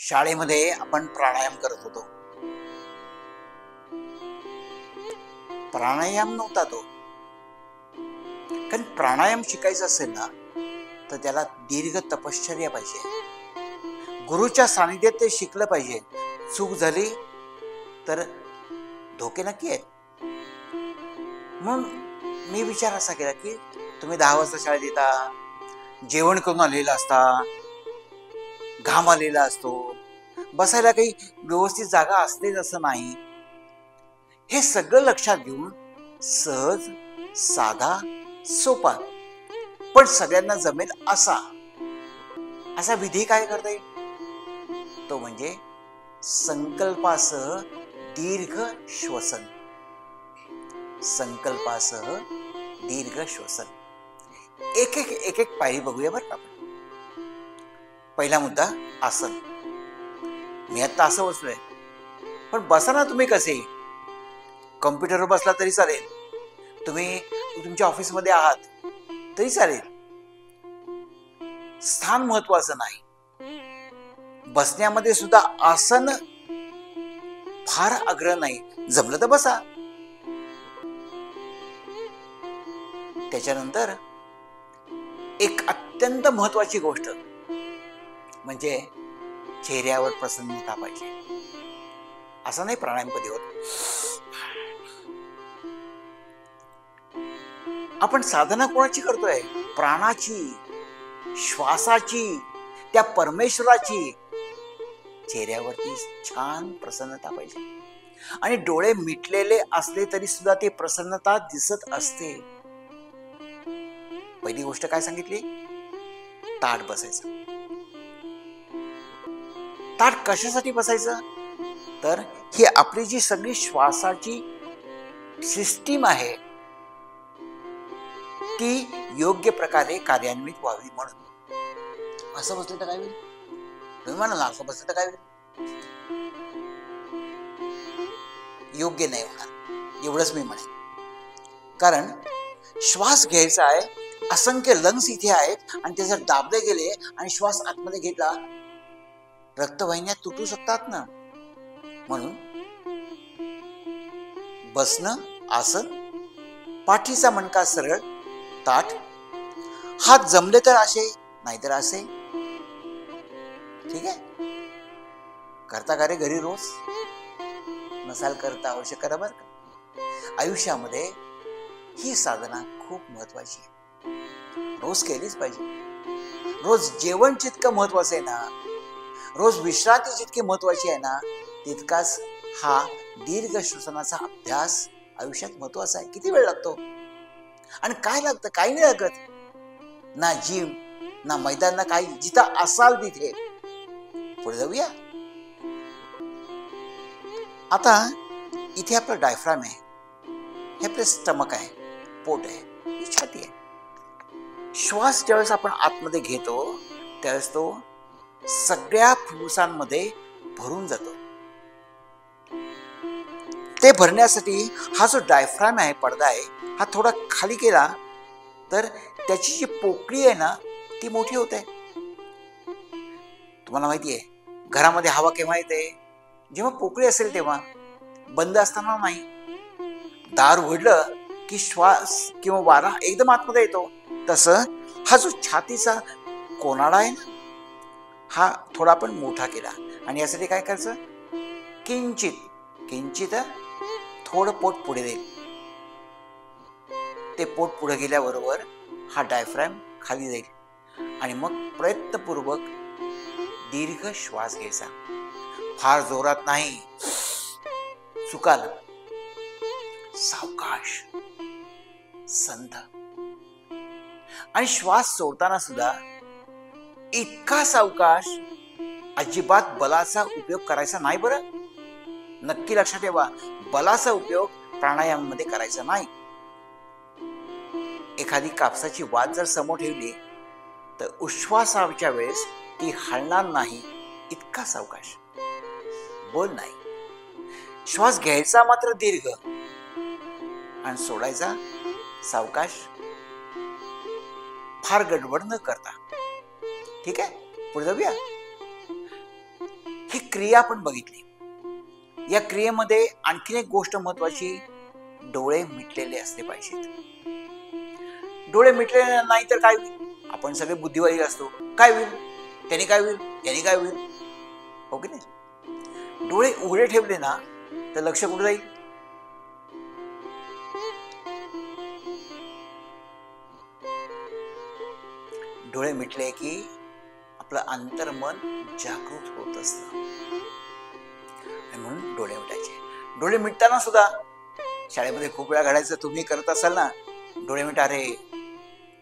शाळेमध्ये आपण प्राणायाम करत होतो. प्राणायाम नव्हता तो, कारण प्राणायाम शिकायचा असेल ना तर त्याला दीर्घ तपश्चर्या पाहिजे. गुरुच्या सानिध्यात ते शिकलं पाहिजे. चूक झाली तर धोके नक्की आहेत. म्हणून मी विचार असा केला की तुम्ही 10 वाजता शाळेत येता, जेवण करून आलेला असता, घाम आलेला असतो, बसायला काही व्यवस्थित जागा असतेच असं नाही. हे सगळं लक्षात घेऊन सहज, साधा, सोपा पण सगळ्यांना जमेल असा विधी काय करता येईल? तो म्हणजे संकल्पासह दीर्घ श्वसन. संकल्पासह दीर्घ श्वसन. एक एक पायरी बघूया बरं का. पहिला मुद्दा आसन. मी आता असं बसलोय, पण बसा ना तुम्ही कसे. कॉम्प्युटरवर बसला तरी चालेल, तुम्ही तुमच्या ऑफिसमध्ये आहात तरी चालेल. स्थान महत्वाचं नाही. बसण्यामध्ये सुद्धा आसन फार आग्रह नाही. जमलं तर बसा. त्याच्यानंतर एक अत्यंत महत्वाची गोष्ट म्हणजे चेहऱ्यावर प्रसन्नता पाहिजे. असं नाही प्राणायाम कधी होत. आपण साधना कोणाची करतोय? प्राणाची, श्वासाची, त्या परमेश्वराची. चेहऱ्यावरती छान प्रसन्नता पाहिजे. आणि डोळे मिटलेले असले तरी सुद्धा ती प्रसन्नता दिसत असते. पहिली गोष्ट काय सांगितली? ताठ बसायचं. ताठ कशासाठी बसायचं? तर ही आपली जी सगळी श्वासाची सिस्टीम आहे ती योग्य प्रकारे कार्यान्वित व्हावी म्हणून. असं बसलं तर काय होईल? तुम्ही म्हणाल ना असं बसलं तर काय होईल? योग्य नाही होणार, एवढंच मी म्हणेन. कारण श्वास घ्यायचा आहे, असंख्य लंग्स इथे आहेत आणि ते जर दाबले गेले आणि श्वास आतमध्ये घेतला, रक्तवाहिन्या तुटू शकतात ना. म्हणून बसणं, आसन, पाठीचा मणका सरळ, ताठ, हात जमले तर असे नाहीतर असे. ठीक आहे? करता का रे घरी रोज? नसाल करता अवश्य करा बरं का. आयुष्यामध्ये ही साधना खूप महत्वाची आहे. रोज केलीच पाहिजे. रोज जेवण जितकं महत्वाचं आहे ना, रोज विश्रांती जितकी महत्वाची आहे ना, तितकाच हा दीर्घ श्वसनाचा अभ्यास आयुष्यात महत्वाचा आहे. किती वेळ लागतो आणि काय लागतं? काही नाही लागत. ना जिम, ना मैदान, ना काही. जिथं असाल तिथे. पुढे जाऊया. आता इथे आपलं डायफ्राम आहे, हे आपलं स्टमक आहे, पोट आहे, ही छाती आहे. श्वास ज्यावेळेस आपण आतमध्ये घेतो त्यावेळेस तो सगळ्या फुफ्फुसांमध्ये भरून जातो. ते भरण्यासाठी हा जो डायफ्राम आहे, पडदा आहे, हा थोडा खाली केला तर त्याची जी पोकळी आहे ना ती मोठी होते. तुम्हाला माहिती आहे घरामध्ये हवा केव्हा येते? जेव्हा पोकळी असेल तेव्हा. बंद असताना नाही. दार उघडलं की श्वास किंवा वारा एकदम आतमध्ये येतो. तसं हा जो छातीचा कोनाडा आहे ना, हा थोडा आपण मोठा केला. आणि यासाठी काय करायचं? किंचित थोडं पोट पुढे देईल. ते पोट पुढे गेल्याबरोबर हा डायफ्राम खाली जाईल आणि मग प्रयत्नपूर्वक दीर्घ श्वास घ्यायचा. फार जोरात नाही, चुकाल. सावकाश, संथ. आणि श्वास सोडताना सुद्धा इतका सावकाश, अजिबात बलाचा उपयोग करायचा नाही. बरं नक्की लक्षात ठेवा, बलाचा उपयोग प्राणायामामध्ये करायचा नाही. एखादी कापसाची वात जर समोर ठेवली तर उश्वासाच्या वेळेस ती हलणार नाही. इतका सावकाश, बोल नाही. श्वास घ्यायचा मात्र दीर्घ आणि सोडायचा सावकाश, फार गडबड न करता. ठीक आहे? पुढे जाऊया. क्रिया आपण बघितली. या क्रियेमध्ये आणखीन एक गोष्ट महत्वाची, डोळे मिटलेले असले पाहिजेत. डोळे मिटलेले नाही तर काय होईल? आपण सगळे बुद्धिवादी असतो. काय होईल? त्याने काय होईल? याने काय होईल? हो की नाही? डोळे उघडे ठेवले ना तर लक्ष कुठे जाईल? डोळे मिटले की आपलं अंतर्मन जागृत होत असतं, म्हणून डोळे मिटायचे. डोळे मिटताना सुद्धा शाळेमध्ये खूप वेळा घडायचं, तुम्ही करत असाल ना, डोळे मिटा रे.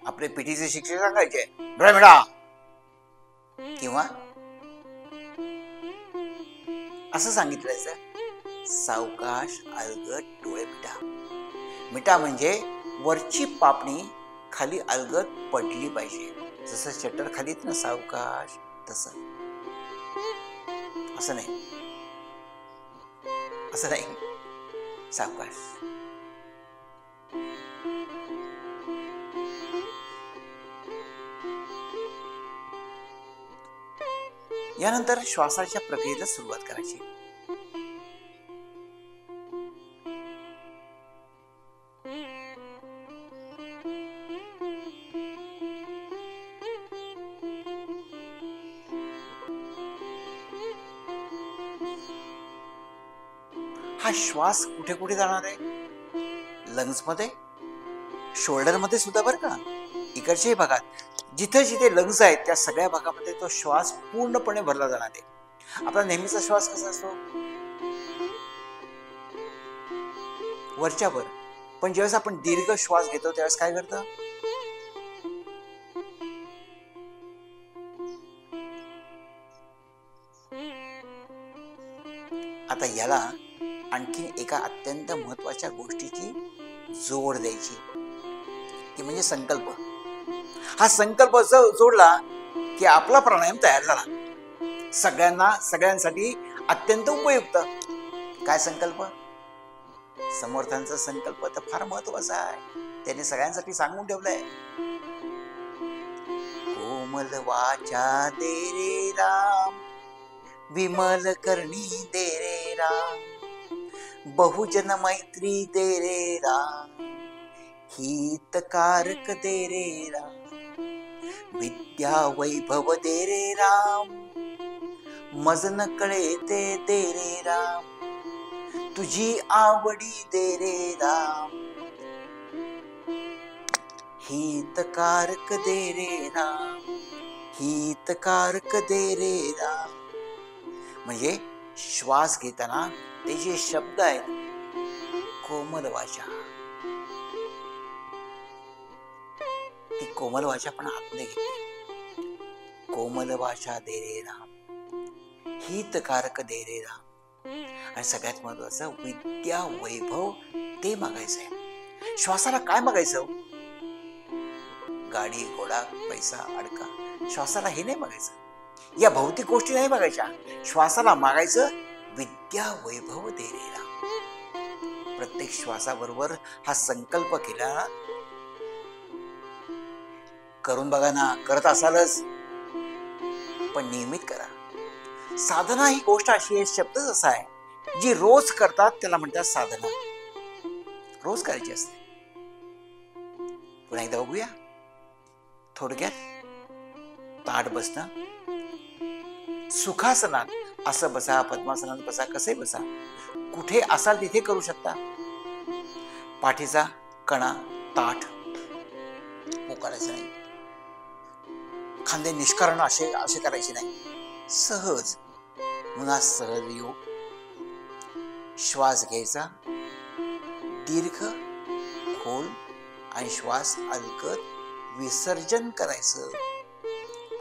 आपले पीटीचे शिक्षक सांगायचे डोळे मिटा, किंवा असं सांगितलं, सावकाश अलगद डोळे मिटा. मिटा म्हणजे वरची पापणी खाली अलगद पडली पाहिजे. जसं शटर खाली ना सावकाश, तसं. असं नाही, असं नाही, सावकाश. यानंतर श्वासाच्या प्रक्रियेला सुरुवात करायची. हा श्वास कुठे कुठे जाणार आहे? लंग्स मध्ये, शोल्डर मध्ये सुद्धा, बरं का. इकडच्याही भागात जिथे जिथे लंग्स आहेत त्या सगळ्या भागामध्ये तो श्वास पूर्णपणे भरला जाणार आहे. आपला नेहमीचा श्वास कसा असतो? वरच्या वर. पण ज्यावेळेस आपण दीर्घ श्वास घेतो त्यावेळेस काय घडतं? आता याला आणखी एका अत्यंत महत्वाच्या गोष्टीची जोड द्यायची, ती म्हणजे संकल्प. हा संकल्प जोडला की आपला प्राणायाम तयार झाला. सगळ्यांसाठी अत्यंत उपयुक्त. काय संकल्प? समर्थांचा संकल्प तर फार महत्वाचा आहे, त्याने सगळ्यांसाठी सांगून ठेवलंय. कोमल वाचा दे रे राम, विमल करणी दे रे राम, बहुजन मैत्री दे रे राम, हितकारक दे रे राम, विद्या वैभव दे रे राम, मज न कळे ते दे रे राम, तुझी आवडी दे रे राम, हितकारक दे रे राम, हितकारक दे रे राम. म्हणजे श्वास घेताना ते जे शब्द आहेत, कोमल वाचा, ती कोमल वाचा पण आतमध्ये घेतली. कोमल वाचा दे रे राम, हितकारक दे रे राम. आणि सगळ्यात महत्वाचं विद्या वैभव ते मागायचंय. श्वासाला काय मागायचं? गाडी, घोडा, पैसा, अडका. श्वासाला हे नाही मागायचं, या भौतिक गोष्टी नाही मागायच्या. श्वासाला मागायचं विद्या वैभव दे रे राम. प्रत्येक श्वासाबरोबर हा संकल्प केला. करून बघा ना, करत असालच, पण नियमित करा. साधना ही गोष्ट अशी आहे, शब्दच असा आहे, जी रोज करतात त्याला म्हणतात साधना. रोज करायची असते. पुन्हा एकदा बघूया. थोडक्यात, ताठ बसणं, सुखासनात असं बसा, पद्मासनात बसा, कसे बसा, कुठे असाल तिथे करू शकता. पाठीचा कणा ताठ, पोकारायचा नाही. खांदे निष्कारण असे करायचे नाही. सहज, पुन्हा सहज योग. श्वास घ्यायचा दीर्घ, खोल, आणि श्वास अलगद विसर्जन करायचं.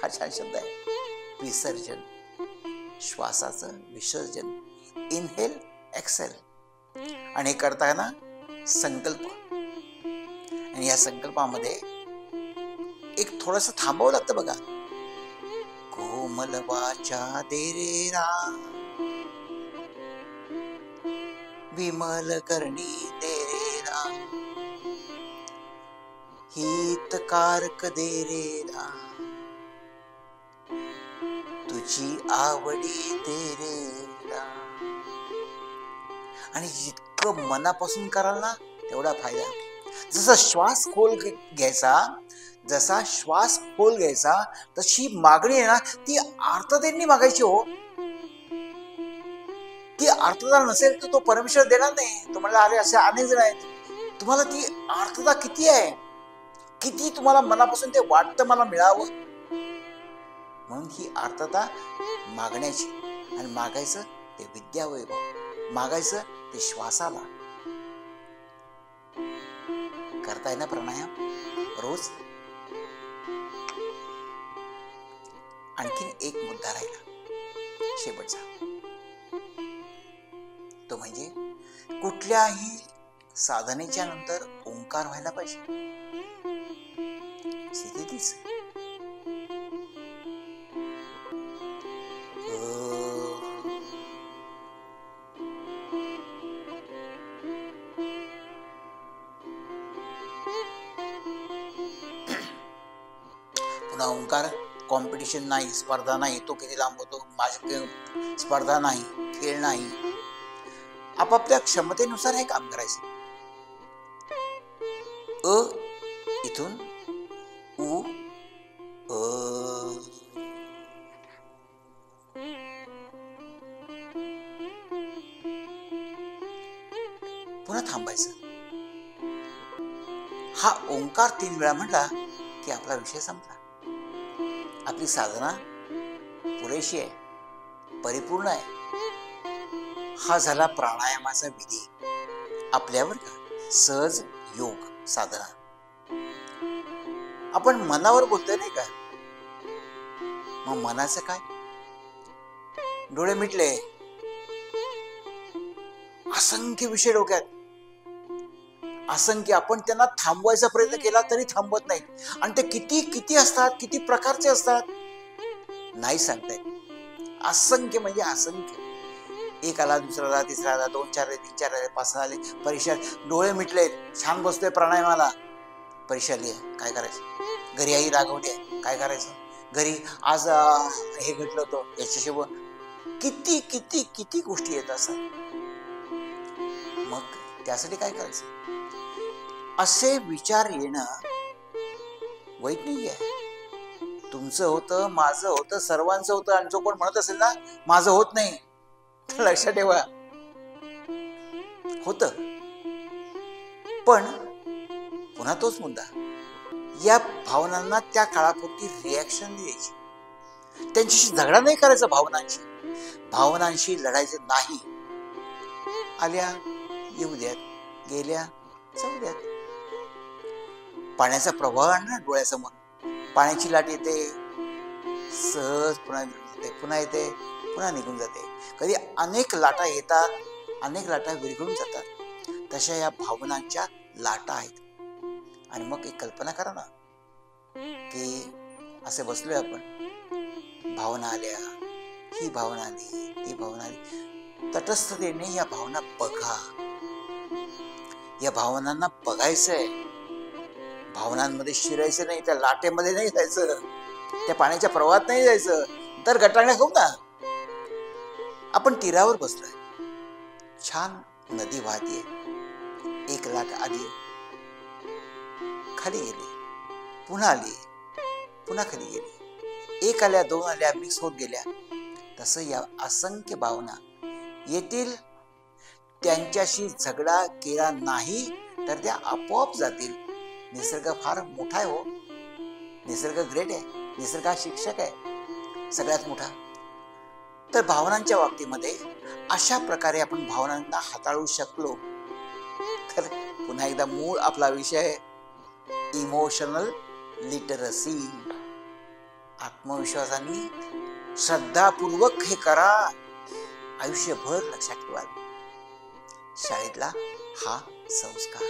हा छान शब्द आहे, विसर्जन. श्वासाचं विसर्जन. Inhale, exhale. आणि हे करताना संकल्प. आणि या संकल्पामध्ये एक थोडंसं थांबावं लागतं बघा. कोमल वाचा दे रे राम, विमल करणी दे रे राम, हितकारक दे रे राम, तुझी आवडी तेरेला. आणि जितकं मनापासून कराल ना तेवढा फायदा. जसा श्वास खोल घ्यायचा तशी मागणी आहे ना ती अर्थतेने मागायची हो. ती अर्थता नसेल तर तो परमेश्वर देणार नाही. तुम्हाला अरे असे अनेक जण आहेत, तुम्हाला ती अर्थता किती आहे, किती तुम्हाला मनापासून ते वाटतं मला मिळावं, म्हणून ही अर्थता मागण्याची. आणि मागायचं ते विद्यावैभव, मागायचं ते श्वासाला. करताय ना प्राणायाम रोज. आणखीन एक मुद्दा राहिला शेवटचा, तो म्हणजे कुठल्याही साधनेच्या नंतर ओंकार व्हायला पाहिजे. स्थितीच पुन्हा ओंकार कॉम्पिटिशन नाही, स्पर्धा नाही, तो किती लांब होतो, माझ्या स्पर्धा नाही, खेळ नाही. आपापल्या क्षमतेनुसार हे काम करायचं. इथून उ पुन्हा थांबायचं. हा ओंकार 3 वेळा म्हटला की आपला विषय संपला. आपली साधना पुरेशी आहे, परिपूर्ण आहे. हा झाला प्राणायामाचा विधी आपल्यावर का सहज योग साधना. आपण मनावर बोलतोय नाही का, मग मनाचं काय. डोळे मिटले, असंख्य विषय डोक्यात, असंख्य. आपण त्यांना थांबवायचा प्रयत्न केला तरी थांबत नाही. आणि ते किती किती असतात, किती प्रकारचे असतात नाही सांगतायत. असंख्य म्हणजे असंख्य. एक आला, दुसरा आला, तिसरा आला, 2 4 आले, 3 4 आले, 5 आले. परीक्षा, डोळे मिटले, छान बसतोय प्राणायामाला. परीक्षा लिहा, काय करायचं. घरी आई रागवली आहे, काय करायचं. घरी आज हे घडलं होतं याच्याशिवाय किती किती किती गोष्टी येत असतात. मग त्यासाठी काय करायचं. असे विचार येणं वाईट नाही आहे. तुमचं होतं, माझं होतं, सर्वांचं होतं. आणि जो कोण म्हणत असेल ना माझं होत नाही, तर लक्षात ठेवा होत. पण पुन्हा तोच मुद्दा, या भावनांना त्या काळापुरती रिॲक्शन द्यायची, त्यांच्याशी झगडा नाही करायचा. भावनांशी लढायचं नाही. आल्या येऊ द्यात, गेल्या जाऊ द्यात. पाण्याचा प्रवाह आहे ना डोळ्यासमोर, पाण्याची लाट येते, सहज पुन्हा येते, पुन्हा येते, पुन्हा निघून जाते. कधी अनेक लाटा येतात, अनेक लाटा विरघळून जातात. तशा या भावनांच्या लाटा आहेत. आणि मग एक कल्पना करा ना की असे बसलोय आपण, भावना आल्या, ही भावना आली, ती भावना आली. तटस्थतेने या भावना बघा. या भावनांना बघायचंय. भावनांमध्ये शिरायचं नाही, त्या लाटेमध्ये नाही जायचं, त्या पाण्याच्या प्रवाहात नाही जायचं. तर गटांगळ्या खाऊ ना. आपण तीरावर बसलोय, छान नदी वाहतीये. एक लाट आली, खाली गेली, पुन्हा आली, पुन्हा खाली गेली. 1 आल्या, 2 आल्या, मिक्स होत गेल्या. तसं या असंख्य भावना येतील. त्यांच्याशी झगडा केला नाही तर त्या आपोआप जातील. निसर्ग फार मोठा आहे हो. निसर्ग ग्रेट आहे. निसर्ग हा शिक्षक आहे सगळ्यात मोठा. तर भावनांच्या बाबतीमध्ये अशा प्रकारे आपण भावनांना हाताळू शकलो तर पुन्हा एकदा मूळ आपला विषय इमोशनल लिटरसी. आत्मविश्वासाने श्रद्धापूर्वक हे करा. आयुष्यभर लक्षात ठेवा. शाळेतला हा संस्कार.